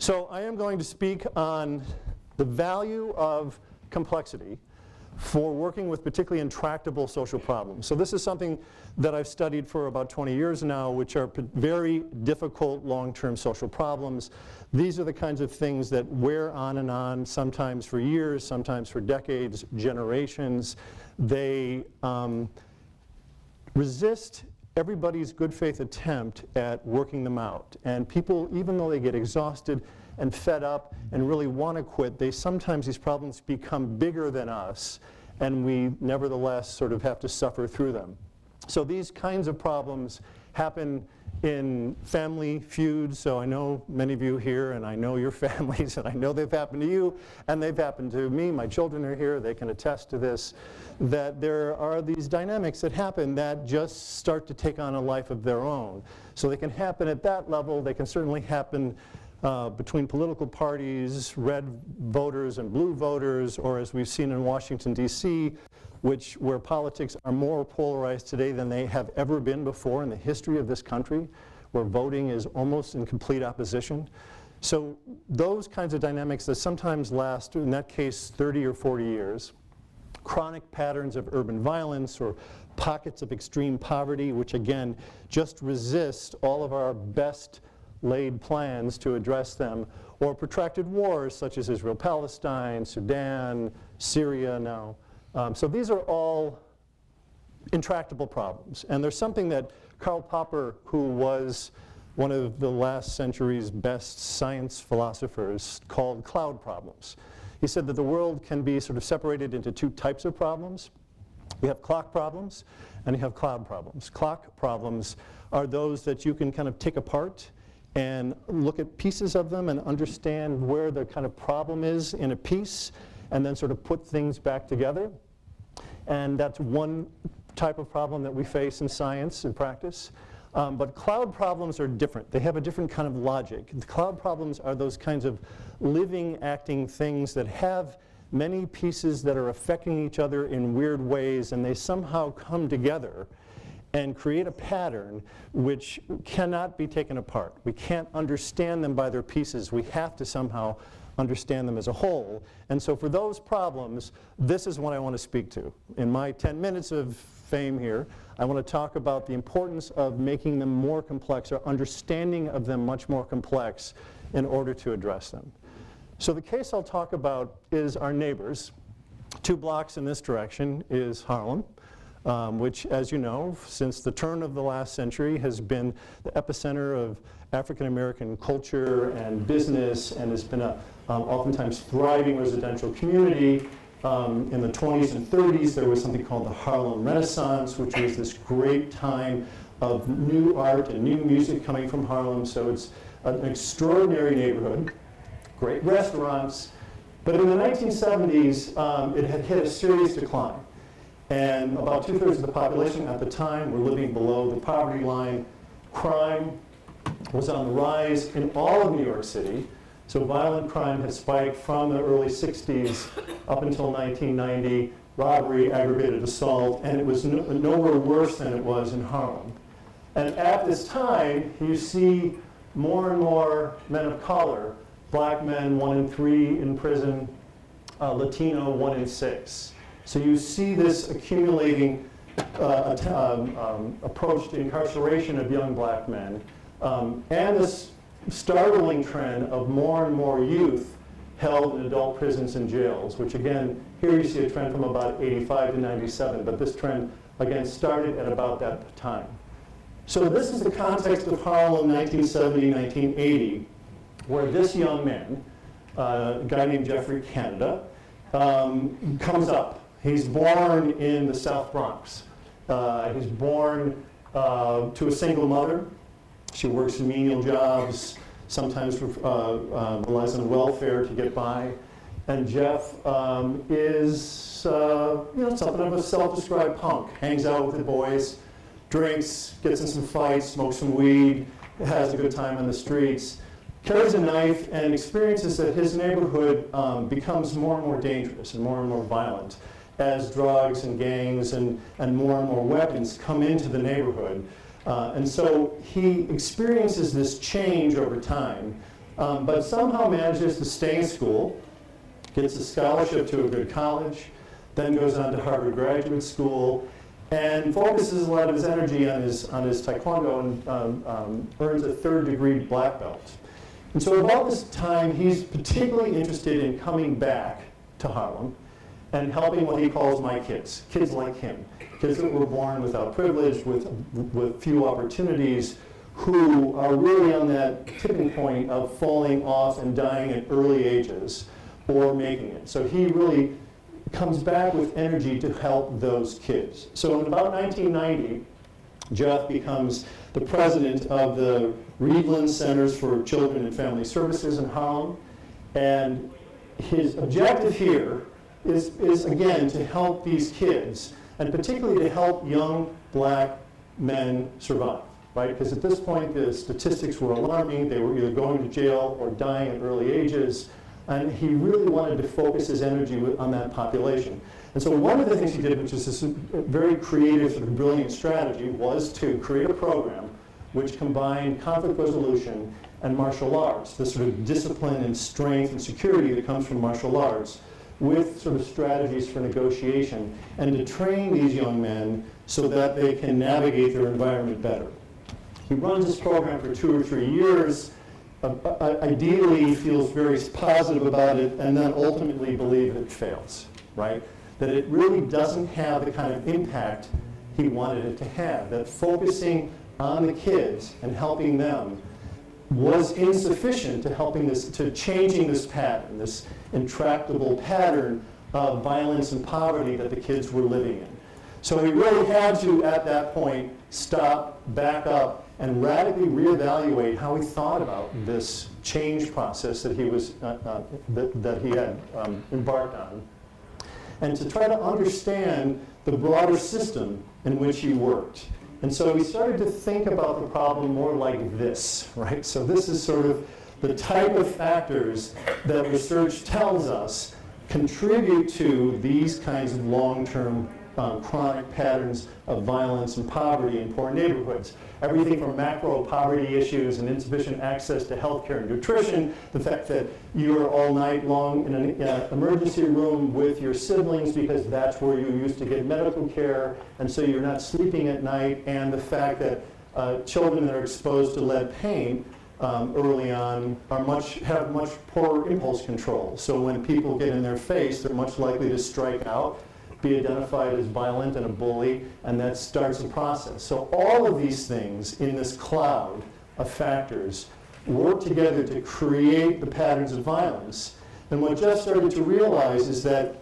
So I am going to speak on the value of complexity for working with particularly intractable social problems. So this is something that I've studied for about 20 years now, which are very difficult long-term social problems. These are the kinds of things that wear on, sometimes for years, sometimes for decades, generations. They resist everybody's good faith attempt at working them out. And people, even though they get exhausted and fed up and really want to quit, sometimes these problems become bigger than us, and we nevertheless sort of have to suffer through them. So these kinds of problems happen in family feuds. So I know many of you here, and I know your families, and I know they've happened to you, and they've happened to me. My children are here, they can attest to this, that there are these dynamics that happen that just start to take on a life of their own. So they can happen at that level. They can certainly happen between political parties, red voters and blue voters, or as we've seen in Washington, D.C., where politics are more polarized today than they have ever been before in the history of this country, where voting is almost in complete opposition. So those kinds of dynamics that sometimes last, in that case, 30 or 40 years, chronic patterns of urban violence or pockets of extreme poverty, which again just resist all of our best laid plans to address them, or protracted wars such as Israel-Palestine, Sudan, Syria now. So these are all intractable problems. And there's something that Karl Popper, who was one of the last century's best science philosophers, called cloud problems. He said that the world can be sort of separated into two types of problems. You have clock problems and you have cloud problems. Clock problems are those that you can kind of take apart and look at pieces of them and understand where the kind of problem is in a piece, and then sort of put things back together. And that's one type of problem that we face in science and practice. But cloud problems are different. They have a different kind of logic. The cloud problems are those kinds of living, acting things that have many pieces that are affecting each other in weird ways, and they somehow come together and create a pattern which cannot be taken apart. We can't understand them by their pieces. We have to somehow understand them as a whole. And so for those problems, this is what I want to speak to. In my 10 minutes of fame here, I want to talk about the importance of making them more complex, or understanding of them much more complex, in order to address them. So the case I'll talk about is our neighbors. 2 blocks in this direction is Harlem, which, as you know, since the turn of the last century has been the epicenter of African American culture and business, and has been a oftentimes thriving residential community. In the 20s and 30s, there was something called the Harlem Renaissance, which was this great time of new art and new music coming from Harlem. So it's an extraordinary neighborhood, great restaurants. But in the 1970s, it had hit a serious decline. And about 2/3 of the population at the time were living below the poverty line. Crime was on the rise in all of New York City. So violent crime had spiked from the early 60s up until 1990, robbery, aggravated assault, and it was nowhere worse than it was in Harlem. And at this time, you see more and more men of color, black men, 1 in 3 in prison, Latino, 1 in 6. So you see this accumulating approach to incarceration of young black men, and this startling trend of more and more youth held in adult prisons and jails, which again, here you see a trend from about 85 to 97, but this trend again started at about that time. So this is the context of Harlem 1970, 1980, where this young man, a guy named Jeffrey Canada, comes up. He's born in the South Bronx. He's born to a single mother. She works in menial jobs, sometimes relies on welfare to get by. And Jeff is something of a self-described punk. Hangs out with the boys, drinks, gets in some fights, smokes some weed, has a good time on the streets, carries a knife, and experiences that his neighborhood becomes more and more dangerous and more violent as drugs and gangs and more weapons come into the neighborhood. And so he experiences this change over time but somehow manages to stay in school, gets a scholarship to a good college, then goes on to Harvard Graduate School, and focuses a lot of his energy on his taekwondo and earns a third-degree black belt. And so about this time, he's particularly interested in coming back to Harlem and helping what he calls my kids, kids like him, kids that were born without privilege, with few opportunities, who are really on that tipping point of falling off and dying at early ages or making it. So he really comes back with energy to help those kids. So in about 1990, Jeff becomes the president of the Reedland Centers for Children and Family Services in Harlem, and his objective here is again to help these kids, and particularly to help young black men survive, right? Because at this point the statistics were alarming. They were either going to jail or dying at early ages, and he really wanted to focus his energy on that population. And so one of the things he did, which is this very creative, sort of brilliant strategy, was to create a program which combined conflict resolution and martial arts, the sort of discipline and strength and security that comes from martial arts, with sort of strategies for negotiation, and to train these young men so that they can navigate their environment better. He runs this program for 2 or 3 years. Ideally, he feels very positive about it, and then ultimately believe it fails, right? That it really doesn't have the kind of impact he wanted it to have, that focusing on the kids and helping them was insufficient to changing this pattern, this intractable pattern of violence and poverty that the kids were living in. So he really had to, at that point, stop, back up, and radically reevaluate how he thought about this change process that he was that he had embarked on, and to try to understand the broader system in which he worked. And so he started to think about the problem more like this, right? So this is sort of the type of factors that research tells us contribute to these kinds of long-term chronic patterns of violence and poverty in poor neighborhoods. Everything from macro poverty issues and insufficient access to health care and nutrition, the fact that you're all night long in an emergency room with your siblings because that's where you used to get medical care, and so you're not sleeping at night, and the fact that children that are exposed to lead paint early on have much poorer impulse control. So when people get in their face, they're much likely to strike out, be identified as violent and a bully, and that starts a process. So all of these things in this cloud of factors work together to create the patterns of violence. And what Jeff started to realize is that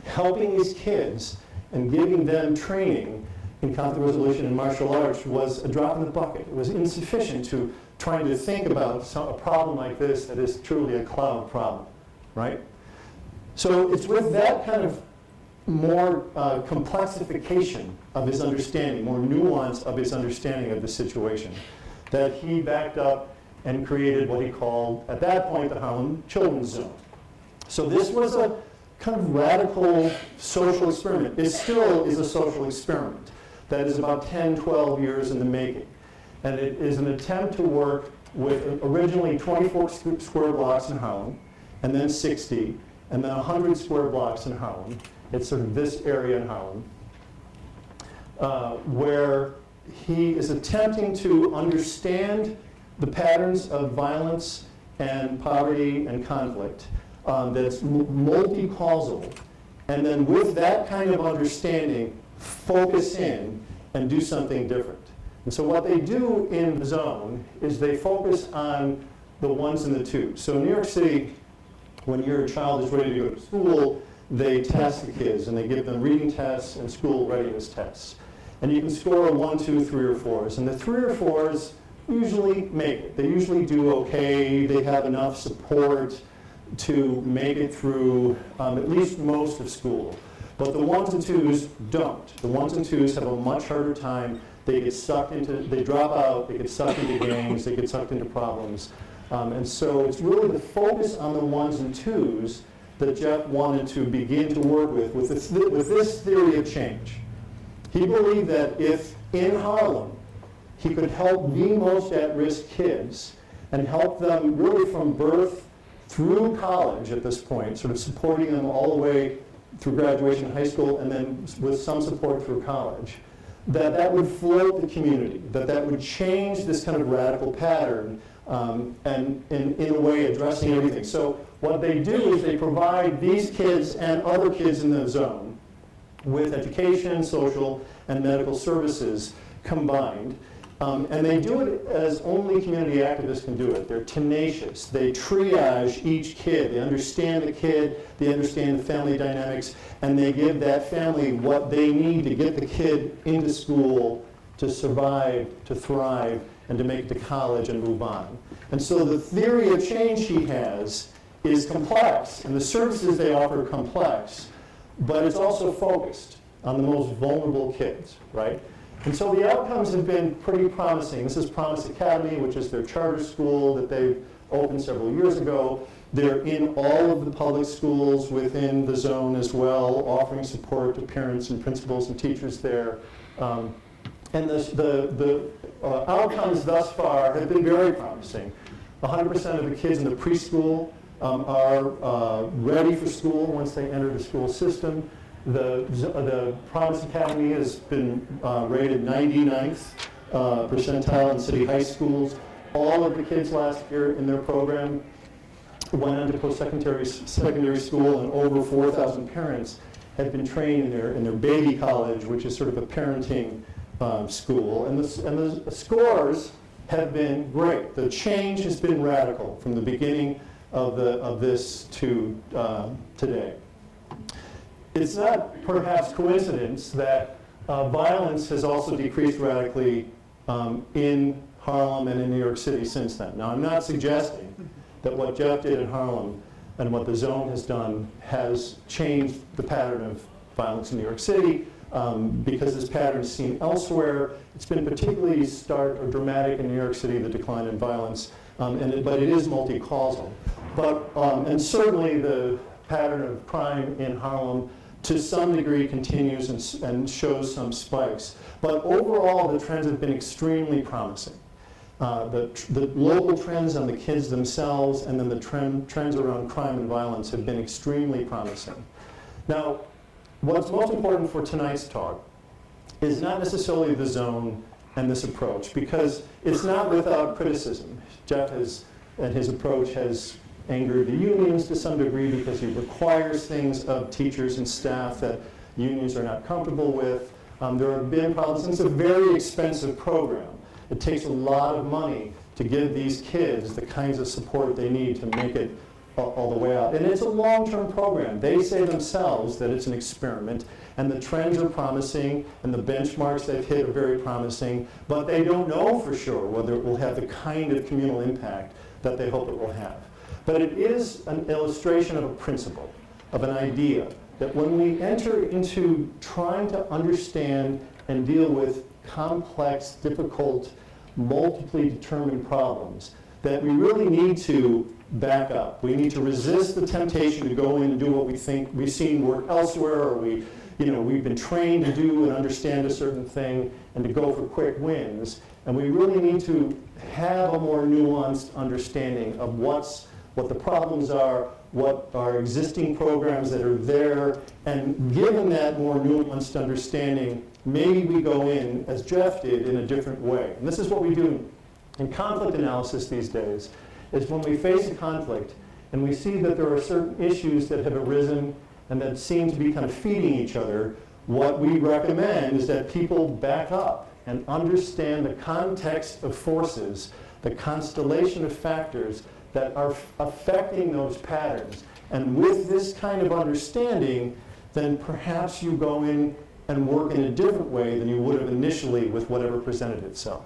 helping these kids and giving them training in conflict resolution and martial arts was a drop in the bucket. It was insufficient to trying to think about a problem like this that is truly a cloud problem, right? So it's with that kind of more complexification of his understanding, more nuance of his understanding of the situation, that he backed up and created what he called, at that point, the Harlem Children's Zone. So this was a kind of radical social experiment. It still is a social experiment that is about 10, 12 years in the making. And it is an attempt to work with originally 24 square blocks in Harlem, and then 60, and then 100 square blocks in Harlem. It's sort of this area in Harlem, where he is attempting to understand the patterns of violence and poverty and conflict that's multi-causal, and then with that kind of understanding, focus in and do something different. And so what they do in the zone is they focus on the ones and the twos. So in New York City, when your child is ready to go to school, they test the kids, and they give them reading tests and school readiness tests. And you can score 1, 2, 3, or 4s. And the 3 or 4s usually make it. They usually do okay. They have enough support to make it through at least most of school. But the 1s and 2s don't. The 1s and 2s have a much harder time. They get sucked into, they drop out, they get sucked into gangs, they get sucked into problems. And so it's really the focus on the 1s and 2s that Jeff wanted to begin to work with this theory of change. He believed that if in Harlem he could help the most at-risk kids and help them really from birth through college at this point, sort of supporting them all the way through graduation, high school, and then with some support through college, that would float the community, that would change this kind of radical pattern, and in a way addressing everything. So what they do is they provide these kids and other kids in the zone with education, social, and medical services combined. And they do it as only community activists can do it. They're tenacious. They triage each kid. They understand the kid. They understand the family dynamics. And they give that family what they need to get the kid into school, to survive, to thrive, and to make it to college and move on. And so the theory of change he has is complex. And the services they offer are complex. But it's also focused on the most vulnerable kids, right? And so the outcomes have been pretty promising. This is Promise Academy, which is their charter school that they opened several years ago. They're in all of the public schools within the zone as well, offering support to parents and principals and teachers there. And the outcomes thus far have been very promising. 100% of the kids in the preschool are ready for school once they enter the school system. The Promise Academy has been rated 99th percentile in city high schools. All of the kids last year in their program went on to post-secondary school, and over 4,000 parents have been trained in their baby college, which is sort of a parenting school. And the scores have been great. The change has been radical from the beginning of this to today. It's not perhaps coincidence that violence has also decreased radically in Harlem and in New York City since then. Now, I'm not suggesting that what Jeff did in Harlem and what the zone has done has changed the pattern of violence in New York City, because this pattern is seen elsewhere. It's been particularly stark or dramatic in New York City, the decline in violence, but it is multi-causal. And certainly the pattern of crime in Harlem to some degree continues and shows some spikes. But overall, the trends have been extremely promising. The local trends on the kids themselves and then the trends around crime and violence have been extremely promising. Now, what's most important for tonight's talk is not necessarily the zone and this approach, because it's not without criticism. Jeff and his approach has angered the unions to some degree because he requires things of teachers and staff that unions are not comfortable with. There have been problems, and it's a very expensive program. It takes a lot of money to give these kids the kinds of support they need to make it all the way out. And it's a long-term program. They say themselves that it's an experiment, and the trends are promising, and the benchmarks they've hit are very promising, but they don't know for sure whether it will have the kind of communal impact that they hope it will have. But it is an illustration of a principle, of an idea, that when we enter into trying to understand and deal with complex, difficult, multiply determined problems, that we really need to back up. We need to resist the temptation to go in and do what we think we've seen work elsewhere, or we've been trained to do and understand a certain thing, and to go for quick wins. And we really need to have a more nuanced understanding of what the problems are, what are existing programs that are there, and given that more nuanced understanding, maybe we go in, as Jeff did, in a different way. And this is what we do in conflict analysis these days, is when we face a conflict and we see that there are certain issues that have arisen and that seem to be kind of feeding each other, what we recommend is that people back up and understand the context of forces, the constellation of factors that are affecting those patterns. And with this kind of understanding, then perhaps you go in and work in a different way than you would have initially with whatever presented itself.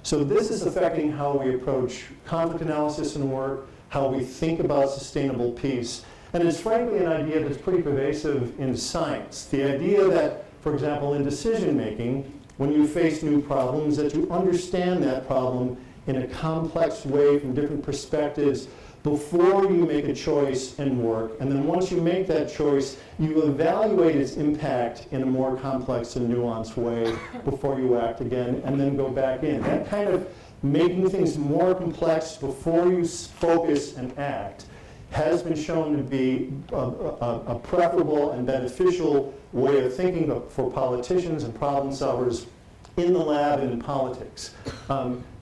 So this is affecting how we approach conflict analysis and work, how we think about sustainable peace. And it's frankly an idea that's pretty pervasive in science. The idea that, for example, in decision making, when you face new problems, that you understand that problem in a complex way from different perspectives before you make a choice and work. And then once you make that choice, you evaluate its impact in a more complex and nuanced way before you act again, and then go back in. That kind of making things more complex before you focus and act has been shown to be a preferable and beneficial way of thinking for politicians and problem solvers in the lab and in politics.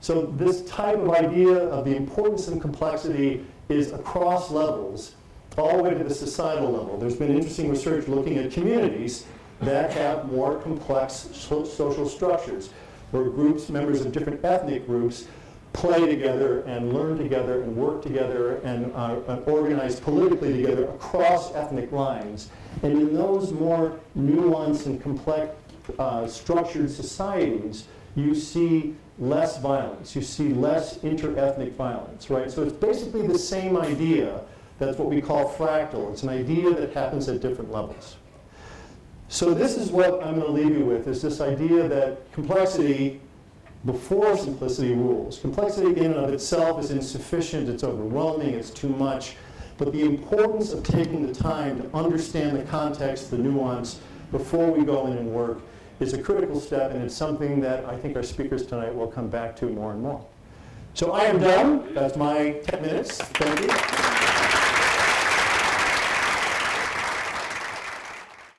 So this type of idea of the importance of complexity is across levels, all the way to the societal level. There's been interesting research looking at communities that have more complex social structures, where groups, members of different ethnic groups, play together and learn together and work together and organize politically together across ethnic lines. And in those more nuanced and complex structured societies, you see less violence. You see less inter-ethnic violence, right? So it's basically the same idea. That's what we call fractal. It's an idea that happens at different levels. So this is what I'm going to leave you with, is this idea that complexity before simplicity rules. Complexity in and of itself is insufficient, it's overwhelming, it's too much. But the importance of taking the time to understand the context, the nuance, before we go in and work is a critical step, and it's something that I think our speakers tonight will come back to more and more. So I am done. That's my 10 minutes. Thank you.